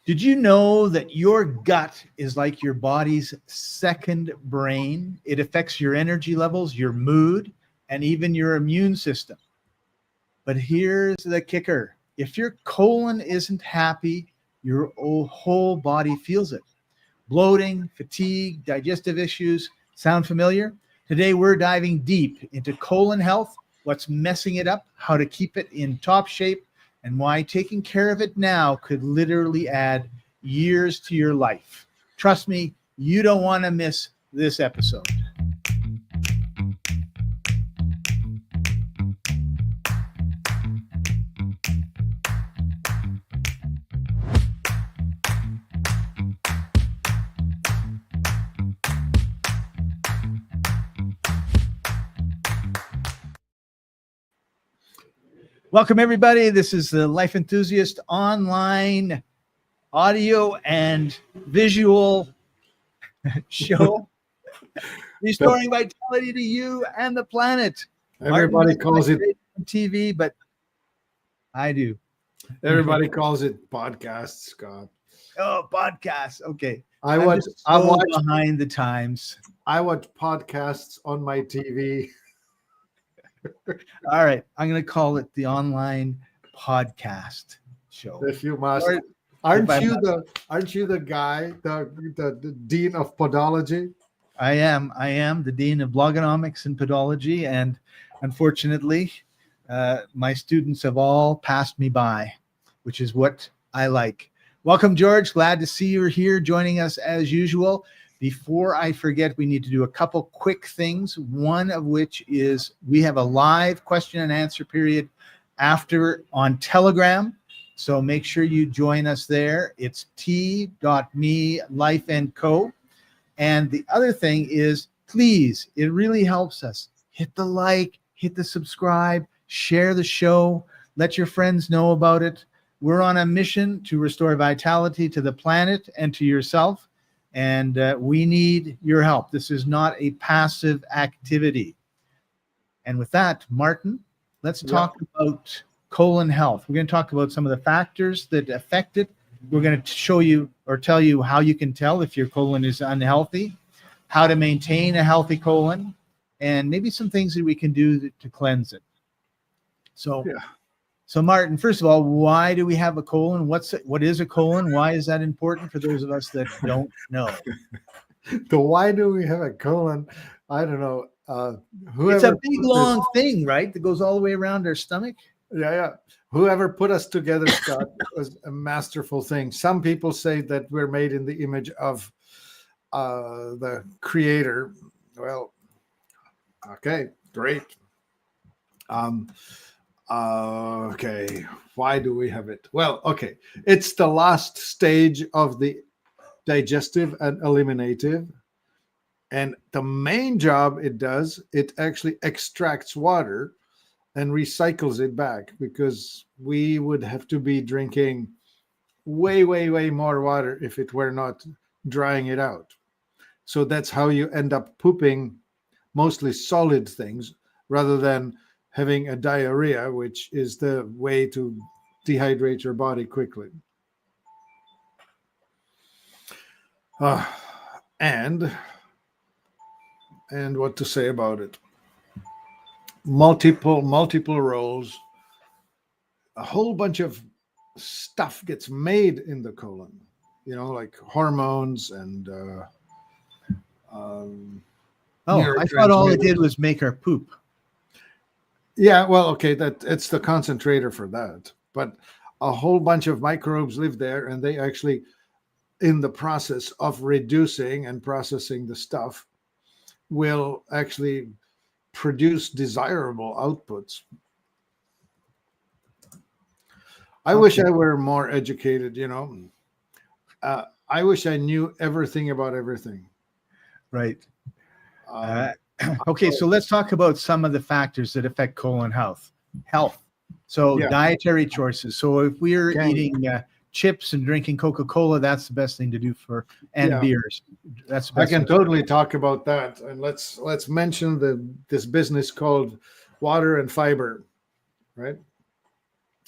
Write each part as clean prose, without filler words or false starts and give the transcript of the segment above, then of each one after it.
Did you know that your gut is like your body's second brain? It affects your energy levels, your mood, and even your immune system. But here's the kicker. If your colon isn't happy, your whole body feels it. Bloating, fatigue, digestive issues. Sound familiar? Today, we're diving deep into colon health, what's messing it up, how to keep it in top shape, and why taking care of it now could literally add years to your life. Trust me, you don't want to miss this episode. Welcome, everybody. This is the Life Enthusiast online audio and visual show, restoring vitality to you and the planet. Everybody calls it TV, but I do. Everybody calls it podcast, Scott. Oh, podcast. Okay. I I'm watch just so behind the times. I watch podcasts on my TV. All right, I'm going to call it the online podcast show. If you must, aren't you the guy, the dean of podology? I am the dean of blogonomics and podology, and unfortunately, my students have all passed me by, which is what I like. Welcome, George. Glad to see you here joining us as usual. Before I forget, we need to do a couple quick things, one of which is we have a live question and answer period after on Telegram. So make sure you join us there. It's t.me Life & Co. And the other thing is, please, it really helps us. Hit the like, hit the subscribe, share the show, let your friends know about it. We're on a mission to restore vitality to the planet and to yourself. And we need your help. This is not a passive activity. And with that, Martin, let's talk about colon health. We're going to talk about some of the factors that affect it. We're going to show you or tell you how you can tell if your colon is unhealthy, how to maintain a healthy colon, and maybe some things that we can do to cleanse it. So Martin, first of all, why do we have a colon? What is a colon? Why is that important for those of us that don't know? Why do we have a colon? I don't know. It's a big, long thing, right? That goes all the way around our stomach. Yeah. Whoever put us together, Scott, was a masterful thing. Some people say that we're made in the image of the Creator. Well, okay, great. Okay, why do we have it? Well, okay, it's the last stage of the digestive and eliminative. And the main job it does, it actually extracts water and recycles it back, because we would have to be drinking way, way, way more water if it were not drying it out. So that's how you end up pooping mostly solid things rather than having a diarrhea, which is the way to dehydrate your body quickly. And what to say about it? Multiple roles. A whole bunch of stuff gets made in the colon, like hormones and I thought all it did was make our poop. Yeah, well, okay, it's the concentrator for that. But a whole bunch of microbes live there, and they actually, in the process of reducing and processing the stuff, will actually produce desirable outputs. I wish I were more educated, I wish I knew everything about everything. Right. Okay, so let's talk about some of the factors that affect colon health. So dietary choices. So if we're eating chips and drinking Coca-Cola, that's the best thing to do beers. That's the best. I can totally talk about that. And let's mention this business called water and fiber, right?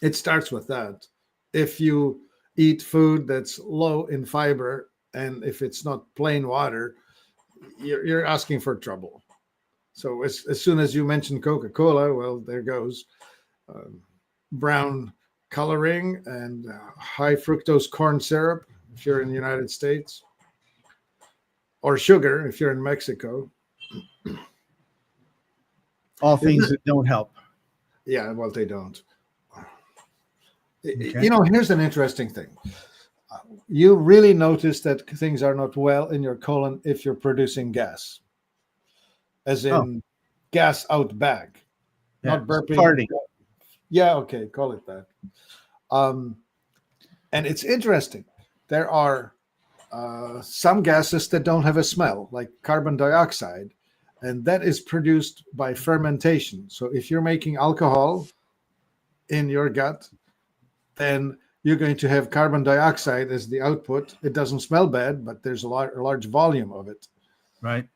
It starts with that. If you eat food that's low in fiber, and if it's not plain water, you're asking for trouble. So as soon as you mention Coca-Cola, well, there goes brown coloring and high fructose corn syrup if you're in the United States, or sugar if you're in Mexico. All things that don't help. Yeah, well, they don't. Okay. You know, here's an interesting thing. You really notice that things are not well in your colon if you're producing gas, as in gas out back, not burping. Farting. Yeah, okay, call it that. And it's interesting. There are some gases that don't have a smell, like carbon dioxide, and that is produced by fermentation. So if you're making alcohol in your gut, then you're going to have carbon dioxide as the output. It doesn't smell bad, but there's a large volume of it. Right.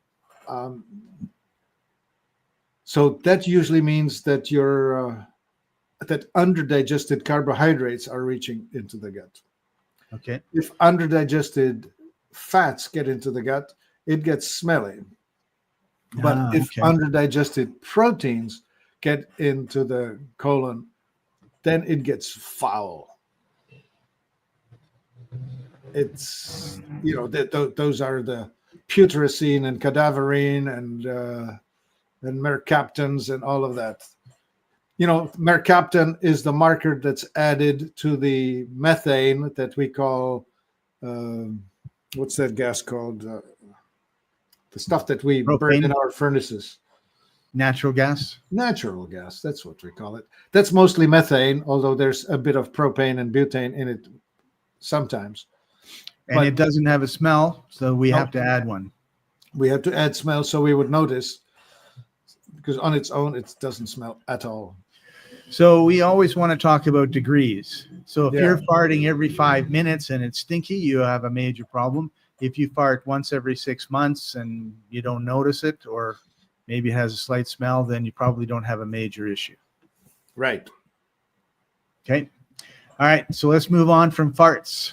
So that usually means that your that underdigested carbohydrates are reaching into the gut. Okay. If underdigested fats get into the gut, it gets smelly. But if underdigested proteins get into the colon, then it gets foul. It's, you know, those are the putrescine and cadaverine and mercaptans and all of that. You know, mercaptan is the marker that's added to the methane that we call, what's that gas called? The stuff that we burn in our furnaces. Natural gas? Natural gas, that's what we call it. That's mostly methane, although there's a bit of propane and butane in it sometimes. And it doesn't have a smell, so we have to add one. We have to add smell so we would notice, because on its own, it doesn't smell at all. So we always want to talk about degrees. So if you're farting every 5 minutes and it's stinky, you have a major problem. If you fart once every 6 months and you don't notice it, or maybe it has a slight smell, then you probably don't have a major issue. Right. Okay. All right. So let's move on from farts.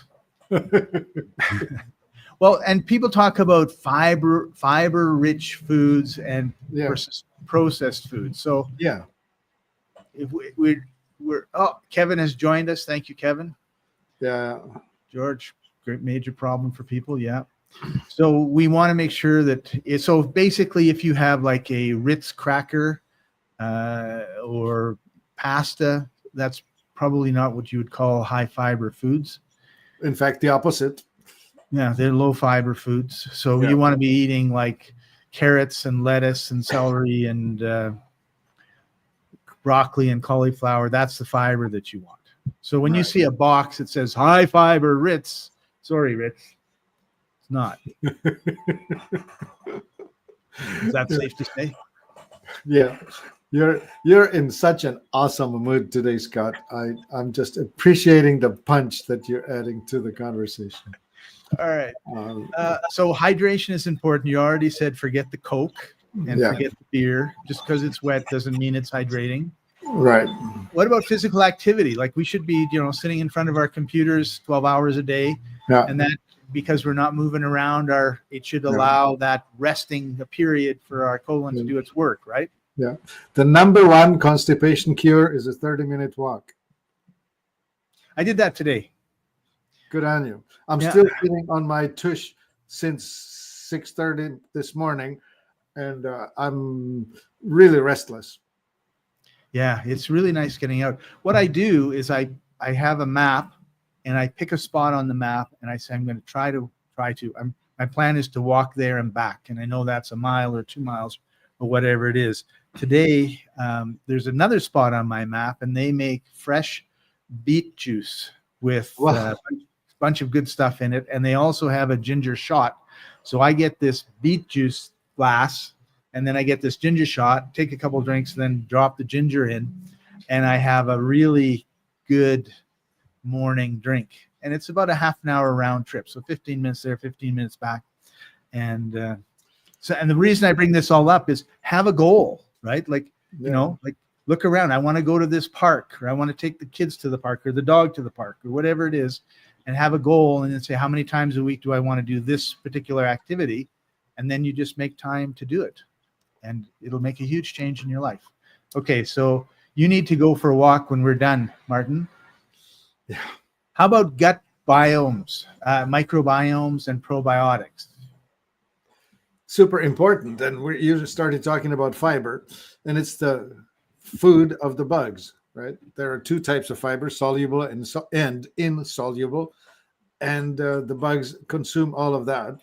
Well, and people talk about fiber-rich foods and versus processed foods. So yeah, if we're Kevin has joined us. Thank you, Kevin. Yeah, George, great major problem for people. Yeah. So we want to make sure that so basically, if you have like a Ritz cracker or pasta, that's probably not what you would call high fiber foods. In fact, the opposite. Yeah, they're low fiber foods. So you want to be eating like carrots and lettuce and celery and broccoli and cauliflower. That's the fiber that you want. So when you see a box that says high fiber Ritz, sorry, Ritz, it's not. Is that safe to say? Yeah. You're in such an awesome mood today, Scott. I'm just appreciating the punch that you're adding to the conversation. All right. So hydration is important. You already said forget the Coke and forget the beer. Just because it's wet doesn't mean it's hydrating. Right. What about physical activity? Like we should be, sitting in front of our computers 12 hours a day. Yeah. And that because we're not moving around, it should allow that resting period for our colon to do its work, right? Yeah. The number one constipation cure is a 30-minute walk. I did that today. Good on you. I'm still sitting on my tush since 6:30 this morning, and I'm really restless. Yeah, it's really nice getting out. What I do is I have a map, and I pick a spot on the map, and I say I'm going to try to. My plan is to walk there and back, and I know that's a mile or 2 miles or whatever it is. Today, there's another spot on my map, and they make fresh beet juice with a bunch of good stuff in it, and they also have a ginger shot. So I get this beet juice glass, and then I get this ginger shot, take a couple drinks, then drop the ginger in, and I have a really good morning drink. And it's about a half an hour round trip, so 15 minutes there, 15 minutes back. And the reason I bring this all up is have a goal, right? Like, like look around. I want to go to this park, or I want to take the kids to the park, or the dog to the park, or whatever it is. and have a goal and then say, how many times a week do I want to do this particular activity? And then you just make time to do it, and it'll make a huge change in your life. Okay, so you need to go for a walk when we're done, Martin. Yeah. How about gut biomes, microbiomes and probiotics? Super important. And you started talking about fiber, and it's the food of the bugs, right? There are two types of fiber, soluble and insoluble, and the bugs consume all of that.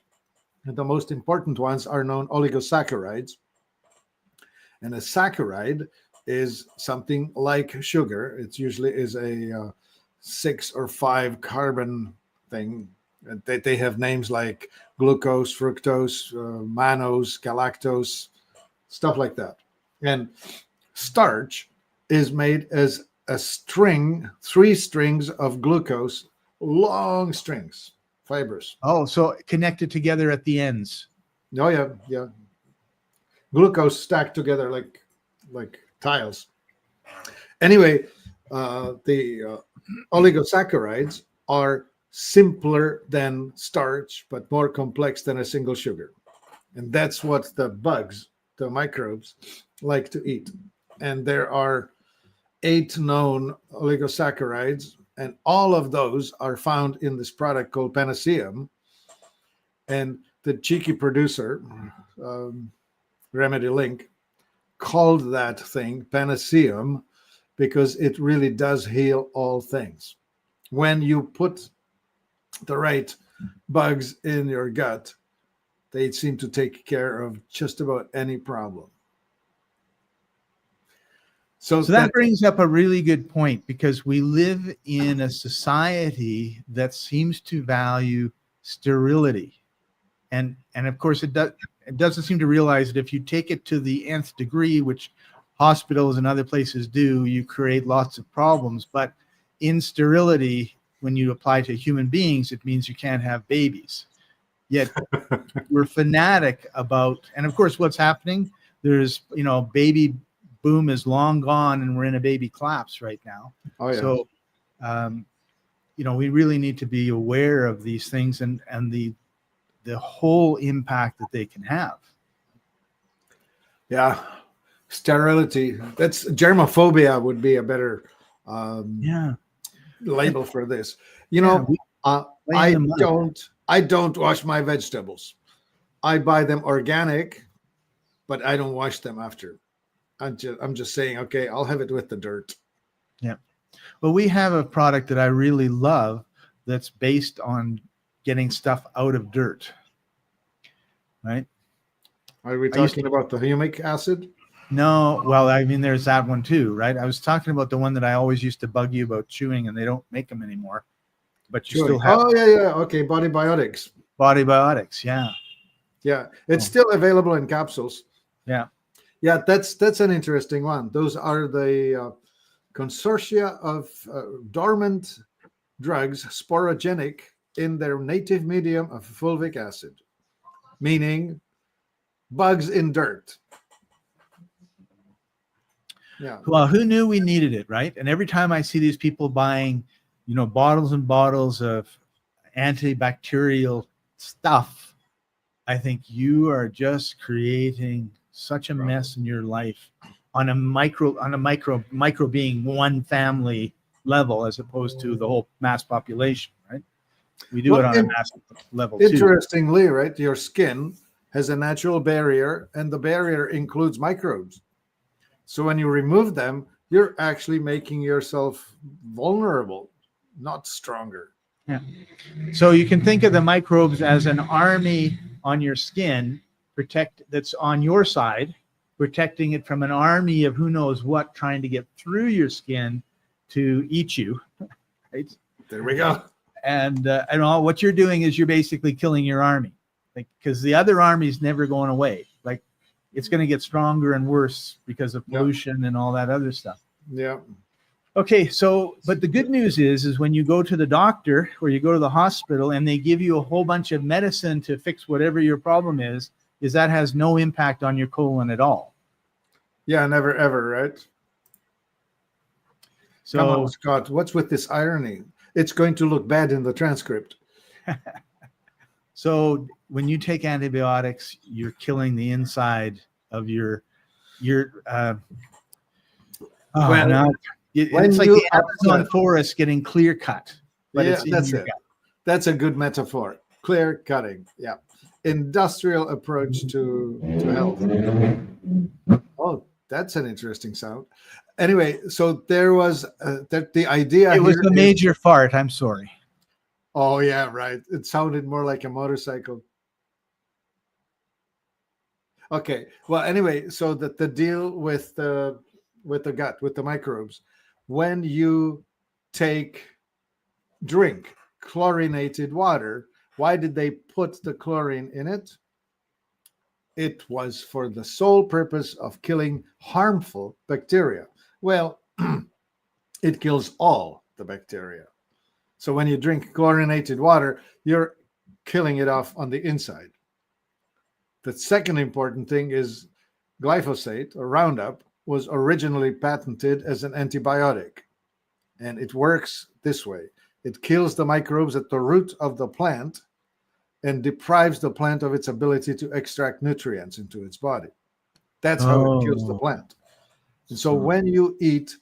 And the most important ones are known oligosaccharides. And a saccharide is something like sugar. It usually is a 6 or 5 carbon thing. They have names like glucose, fructose, mannose, galactose, stuff like that. And starch is made as a string, 3 strings of glucose, long strings, fibers. Oh, so connected together at the ends. Oh, yeah. Glucose stacked together like tiles. Anyway, the oligosaccharides are simpler than starch, but more complex than a single sugar. And that's what the bugs, the microbes, like to eat. And there are 8 known oligosaccharides, and all of those are found in this product called Panaceum. And the cheeky producer, Remedy Link, called that thing Panaceum because it really does heal all things. When you put the right bugs in your gut, they seem to take care of just about any problem. So that brings up a really good point, because we live in a society that seems to value sterility. And of course, it doesn't seem to realize that if you take it to the nth degree, which hospitals and other places do, you create lots of problems. But in sterility, when you apply to human beings, it means you can't have babies. Yet we're fanatic about, and of course, what's happening? There's, baby boom is long gone, and we're in a baby collapse right now. Oh, yeah. So, we really need to be aware of these things and the whole impact that they can have. Yeah. Sterility. That's germophobia would be a better label for this. I don't wash my vegetables. I buy them organic, but I don't wash them after. I'm just saying, okay, I'll have it with the dirt. Yeah. Well, we have a product that I really love that's based on getting stuff out of dirt. Right? Are we talking about the humic acid? No, well, I mean, there's that one too, right? I was talking about the one that I always used to bug you about chewing, and they don't make them anymore. But you still have. Oh, yeah. Okay, Body Biotics. Body Biotics, yeah. Yeah, it's still available in capsules. Yeah. Yeah, that's an interesting one. Those are the consortia of dormant drugs, sporogenic in their native medium of fulvic acid, meaning bugs in dirt. Yeah. Well, who knew we needed it, right? And every time I see these people buying, bottles and bottles of antibacterial stuff, I think you are just creating such a mess in your life on a micro being one family level, as opposed to the whole mass population, right? We do it on a mass level too. Interestingly, right? Your skin has a natural barrier, and the barrier includes microbes. So when you remove them, you're actually making yourself vulnerable, not stronger. Yeah. So you can think of the microbes as an army on your skin, that's on your side, protecting it from an army of who knows what trying to get through your skin to eat you. Right? There we go. And all what you're doing is you're basically killing your army, because the other army is never going away. It's going to get stronger and worse because of pollution and all that other stuff. Yeah. Okay, but the good news is when you go to the doctor or you go to the hospital and they give you a whole bunch of medicine to fix whatever your problem is that has no impact on your colon at all. Yeah, never ever, right? So, come on, Scott, what's with this irony? it's going to look bad in the transcript. So when you take antibiotics, you're killing the inside of your Well, now when it's like you the Amazon forest getting clear cut, but yeah, it's in that's your it. gut. That's a good metaphor. Clear cutting. Yeah. Industrial approach to health. Oh, that's an interesting sound. Anyway, so there was the idea It was here a is, major fart. I'm sorry. oh yeah, right. It sounded more like a motorcycle. Okay. Well, anyway, so that the deal with the gut, with the microbes, when you drink chlorinated water, why did they put the chlorine in it? It was for the sole purpose of killing harmful bacteria. Well, it kills all the bacteria. So when you drink chlorinated water, you're killing it off on the inside. The second important thing is glyphosate or Roundup was originally patented as an antibiotic. And it works this way. It kills the microbes at the root of the plant and deprives the plant of its ability to extract nutrients into its body. That's how it kills the plant. And so when you eat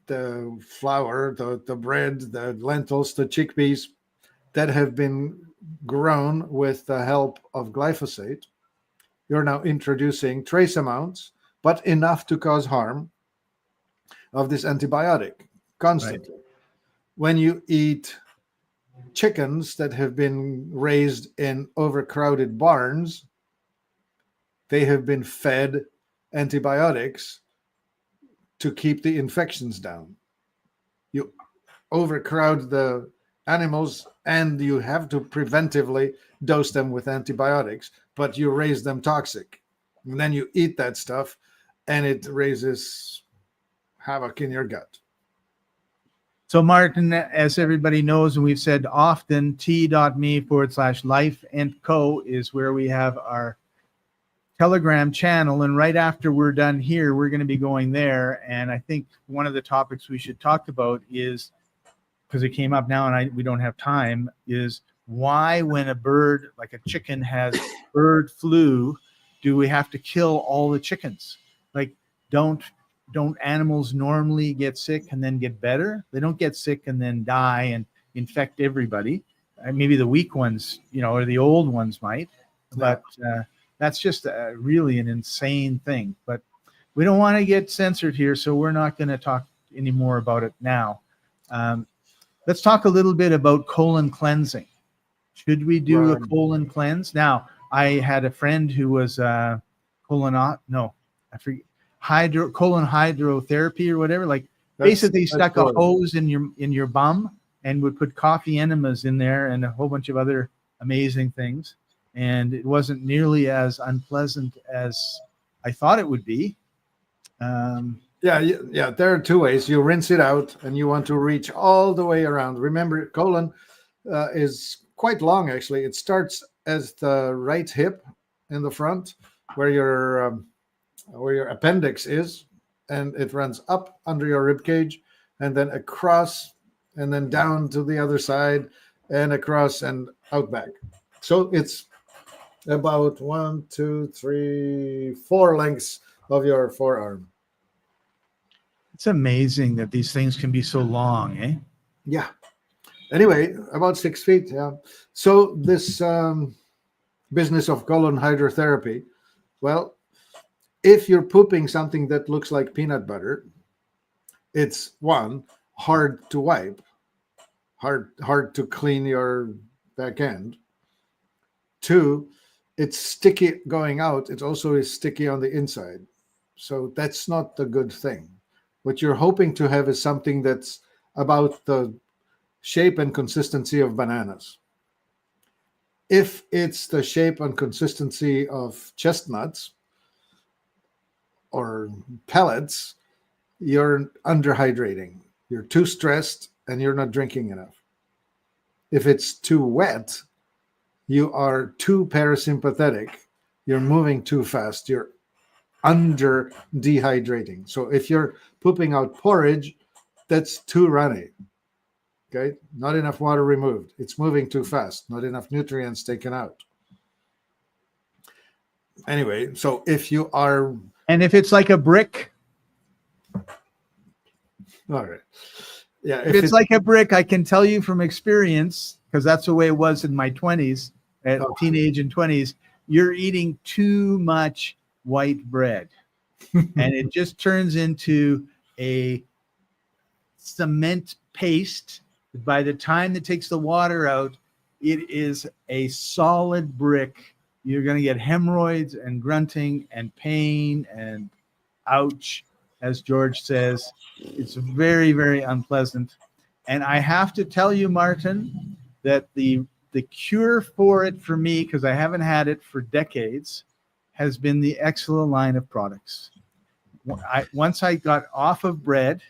the flour, the bread, the lentils, the chickpeas that have been grown with the help of glyphosate, you're now introducing trace amounts, but enough to cause harm of this antibiotic constantly. Right. When you eat chickens that have been raised in overcrowded barns, they have been fed antibiotics to keep the infections down. You overcrowd the animals and you have to preventively dose them with antibiotics, but you raise them toxic. And then you eat that stuff and it raises havoc in your gut. So Martin, as everybody knows, and we've said often, t.me/life&co is where we have our Telegram channel. And right after we're done here, we're going to be going there. And I think one of the topics we should talk about is, because it came up now and we don't have time, is why when a bird, like a chicken, has bird flu, do we have to kill all the chickens? Like, don't animals normally get sick and then get better? They don't get sick and then die and infect everybody. Maybe the weak ones, or the old ones might, but that's just really an insane thing. But we don't want to get censored here, so we're not going to talk any more about it now. Let's talk a little bit about colon cleansing. Should we do a colon cleanse? Now, I had a friend who was colon hydrotherapy or whatever. Like basically stuck a hose in your bum and would put coffee enemas in there and a whole bunch of other amazing things. And it wasn't nearly as unpleasant as I thought it would be. Yeah, there are two ways. You rinse it out and you want to reach all the way around. Remember, colon is quite long, actually. It starts as the right hip in the front where your appendix is, and it runs up under your rib cage and then across and then down to the other side and across and out back. So it's about 1, 2, 3, 4 lengths of your forearm. It's amazing that these things can be so long, eh? Yeah. Anyway, about 6 feet. Yeah. So this business of colon hydrotherapy, well, if you're pooping something that looks like peanut butter, it's one, hard to wipe, hard to clean your back end. 2, it's sticky going out. It also is sticky on the inside. So that's not the good thing. What you're hoping to have is something that's about the shape and consistency of bananas. If it's the shape and consistency of chestnuts or pellets, you're underhydrating. You're too stressed and you're not drinking enough. If it's too wet, you are too parasympathetic. You're moving too fast. You're under dehydrating. So if you're pooping out porridge, that's too runny. Okay, not enough water removed. It's moving too fast. Not enough nutrients taken out. Anyway, so if you are And if it's like a brick, all right, yeah, if it's like a brick, I can tell you from experience, because that's the way it was in my 20s, at teenage and 20s, you're eating too much white bread. And it just turns into a cement paste. By the time it takes the water out, it is a solid brick. You're going to get hemorrhoids and grunting and pain and ouch, as George says. It's very, very unpleasant. And I have to tell you, Martin, that the cure for it for me, because I haven't had it for decades, has been the Excella line of products. Once I got off of bread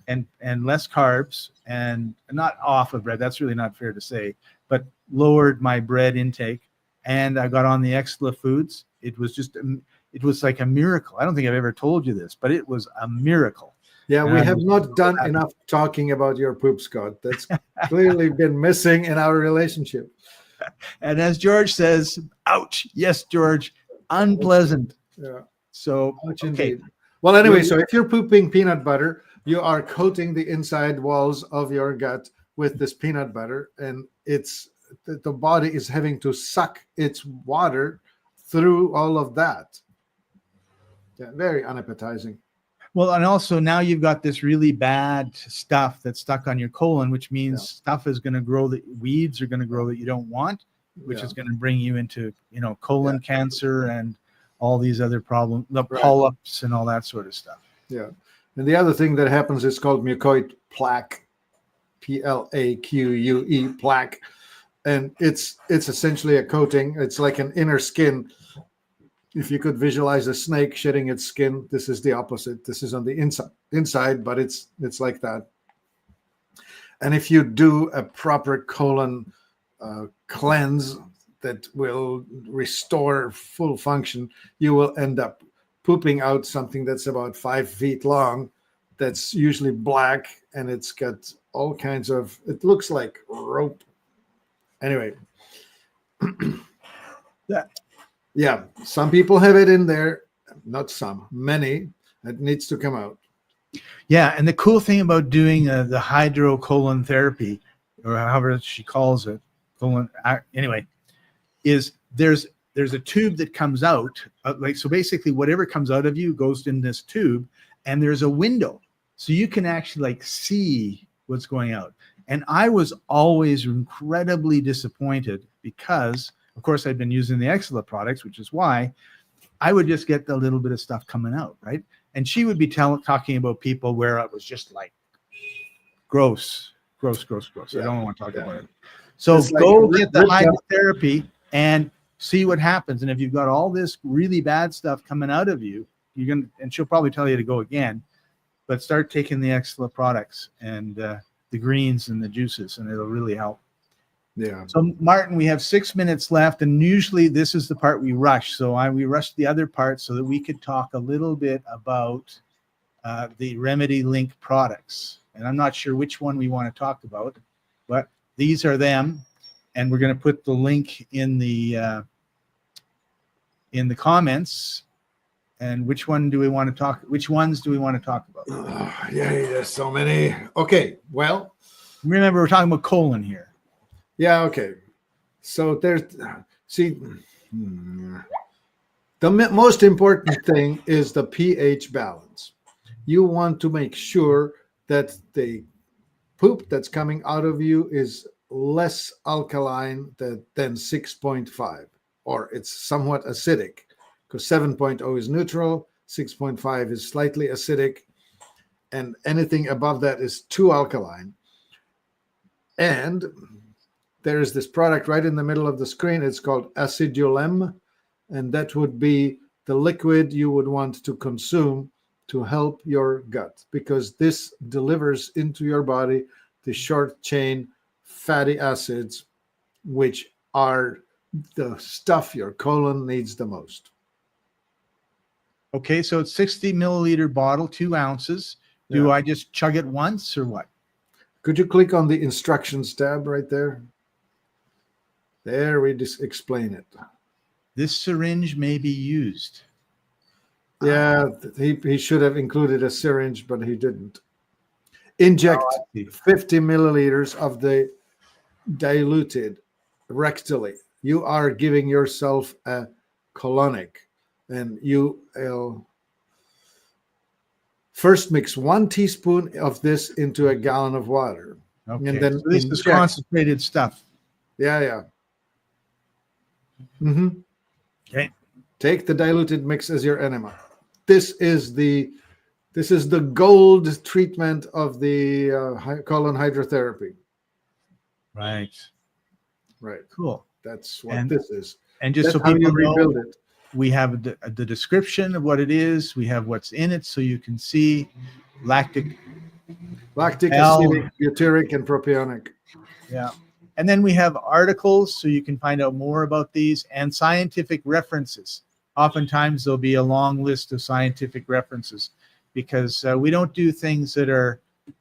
and less carbs, and not off of bread, that's really not fair to say, but lowered my bread intake, and I got on the Excella foods, it was like a miracle. I don't think I've ever told you this, but it was a miracle. Yeah, we have not done enough talking about your poop, Scott. That's clearly been missing in our relationship. And as George says, ouch. Yes, George, unpleasant. Yeah. So, Ouch okay. Indeed. Well, anyway, so if you're pooping peanut butter, you are coating the inside walls of your gut with this peanut butter, and the body is having to suck its water through all of that. Yeah, very unappetizing. Well, and also now you've got this really bad stuff that's stuck on your colon, which means stuff is going to grow, that weeds are going to grow that you don't want, which is going to bring you into, colon cancer and all these other problems, the polyps and all that sort of stuff. Yeah. And the other thing that happens is called mucoid plaque, PLAQUE, plaque. And it's essentially a coating. It's like an inner skin. If you could visualize a snake shedding its skin, this is the opposite. This is on the inside, but it's like that. And if you do a proper colon cleanse that will restore full function, you will end up pooping out something that's about 5 feet long, that's usually black, and it's got all kinds of, it looks like rope. Anyway. Yeah, some people have it in there, not some, many. It needs to come out. Yeah, and the cool thing about doing the hydrocolon therapy, or however she calls it, anyway, is there's a tube that comes out, so basically whatever comes out of you goes in this tube, and there's a window, so you can actually see what's going out. And I was always incredibly disappointed because, of course, I'd been using the Excella products, which is why I would just get the little bit of stuff coming out, right? And she would be talking about people where it was just like gross. Yeah. I don't want to talk about it. So go get the hydrotherapy and see what happens. And if you've got all this really bad stuff coming out of you, and she'll probably tell you to go again, but start taking the Excella products and the greens and the juices, and it'll really help. Yeah. So Martin, we have 6 minutes left, and usually this is the part we rush. So we rushed the other part so that we could talk a little bit about the Remedy Link products. And I'm not sure which one we want to talk about, but these are them, and we're going to put the link in the comments. And which ones do we want to talk about? Yeah, there's so many. Okay, well, remember we're talking about colon here. Yeah, okay. So the most important thing is the pH balance. You want to make sure that the poop that's coming out of you is less alkaline than 6.5, or it's somewhat acidic, because 7.0 is neutral, 6.5 is slightly acidic, and anything above that is too alkaline. And there is this product right in the middle of the screen. It's called Acidulem, and that would be the liquid you would want to consume to help your gut, because this delivers into your body the short chain fatty acids, which are the stuff your colon needs the most. Okay, so it's 60 milliliter bottle, 2 ounces. Do I just chug it once or what? Could you click on the instructions tab right there? There, we just explain it. This syringe may be used. Yeah, he should have included a syringe, but he didn't. Inject 50 milliliters of the diluted rectally. You are giving yourself a colonic, and you first mix 1 teaspoon of this into a gallon of water. Okay. And then So this is concentrated stuff. Yeah. Mm-hmm. Okay. Take the diluted mix as your enema. This is the gold treatment of the colon hydrotherapy. Right. Cool. That's what this is. And just That's so people how you know, rebuild it. we have the description of what it is. We have what's in it, so you can see lactic, acidic, butyric, and propionic. Yeah. And then we have articles, so you can find out more about these, and scientific references. Oftentimes there'll be a long list of scientific references, because we don't do things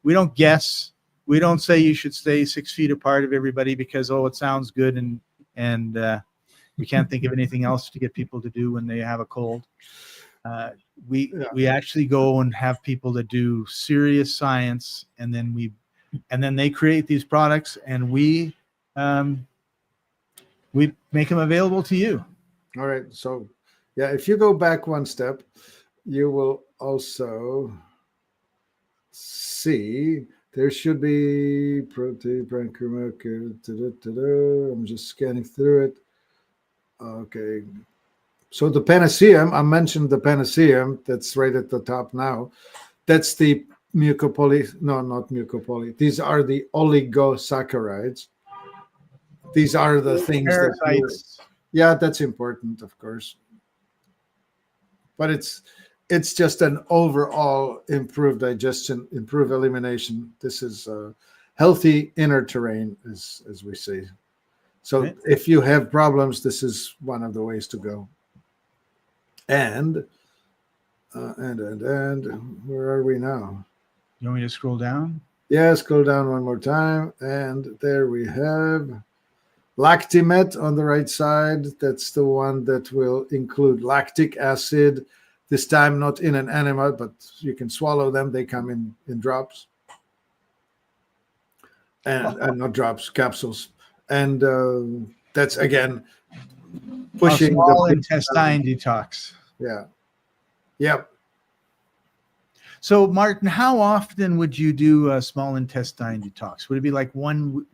we don't guess. We don't say you should stay 6 feet apart of everybody because, it sounds good, and we can't think of anything else to get people to do when they have a cold. We actually go and have people that do serious science, and then they create these products, and we make them available to you. All right. So, if you go back one step, you will also see there should be protein, I'm just scanning through it. Okay. So the panaceum, I mentioned the panaceum, that's right at the top now. That's the mucopoly. No, not mucopoly. These are the oligosaccharides. These are the things Parasites. that's important, of course. But it's just an overall improved digestion, improved elimination. This is a healthy inner terrain, as we say. So if you have problems, this is one of the ways to go. And where are we now? You want me to scroll down? Yeah, scroll down one more time. And there we have Lactimet on the right side. That's the one that will include lactic acid. This time not in an enema, but you can swallow them. They come in drops. And not drops, capsules. And that's, again, pushing a small intestine detox. Yeah. Yep. So, Martin, how often would you do a small intestine detox? Would it be like one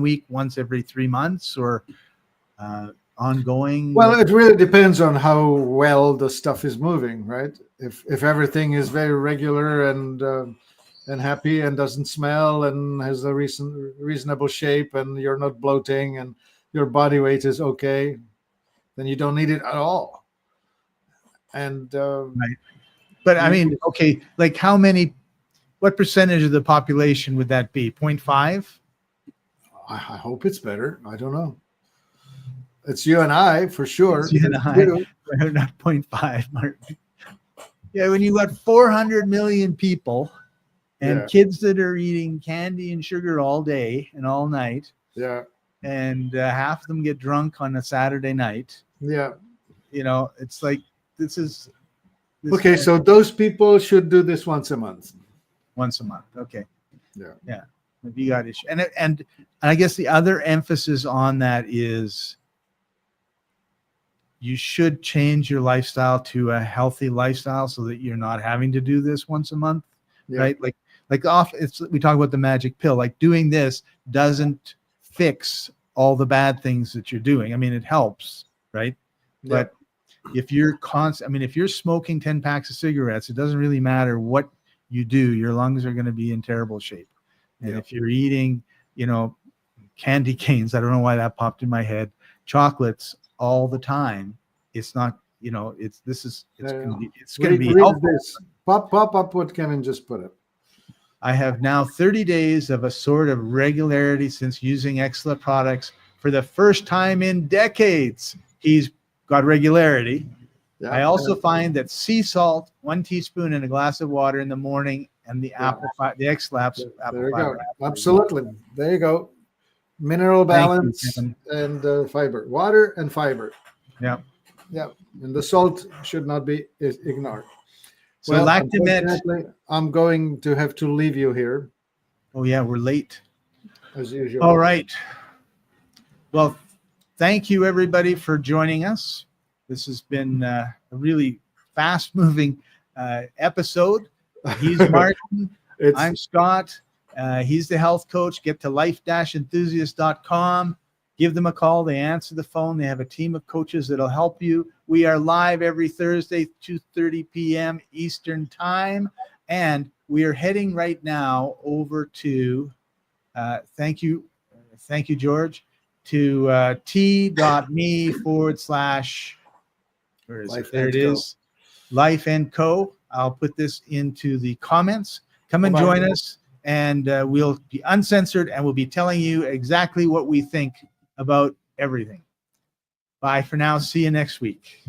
week, once every 3 months, or ongoing? Well, it really depends on how well the stuff is moving, right? If everything is very regular and happy and doesn't smell and has a reasonable shape, and you're not bloating and your body weight is okay, then you don't need it at all. And right. But I mean, okay, like what percentage of the population would that be? 0.5? I hope it's better. I don't know. It's you and I, for sure. It's you and I, not 0.5, Martin. Yeah, when you got 400 million people and kids that are eating candy and sugar all day and all night. Yeah. And half of them get drunk on a Saturday night. Yeah. It's like, okay, so those people should do this once a month. Once a month. Okay. Yeah. If you got issue. And I guess the other emphasis on that is you should change your lifestyle to a healthy lifestyle so that you're not having to do this once a month. Yeah. Right? Like we talk about the magic pill. Like, doing this doesn't fix all the bad things that you're doing. I mean, it helps, right? Yeah. But if you're if you're smoking 10 packs of cigarettes, it doesn't really matter what you do. Your lungs are going to be in terrible shape. And if you're eating, candy canes, I don't know why that popped in my head, chocolates all the time, it's not, it's going to be helpful. This. Pop up what Kevin just put up. I have now 30 days of a sort of regularity since using Exla products for the first time in decades. He's got regularity. Yeah, I also find that sea salt, 1 teaspoon in a glass of water in the morning and the Yeah. apple fiber, the X-Labs apple There you fiber. go. Absolutely. There you go. Mineral Thank you, balance Kevin. and fiber, water and fiber. Yeah. Yeah, and the salt should not be ignored. So Well, Lactamet. unfortunately, I'm going to have to leave you here Oh yeah, we're late. as usual. All right. Well, thank you everybody for joining us. This has been a really fast-moving episode. He's Martin. I'm Scott. He's the health coach. Get to life-enthusiast.com. Give them a call. They answer the phone. They have a team of coaches that'll help you. We are live every Thursday, 2:30 p.m. Eastern Time. And we are heading right now over to, thank you, George, to t.me/, where is Life it? There and it Co. is. Life and Co. I'll put this into the comments. Come and Bye-bye. join us, and we'll be uncensored, and we'll be telling you exactly what we think about everything. Bye for now. See you next week.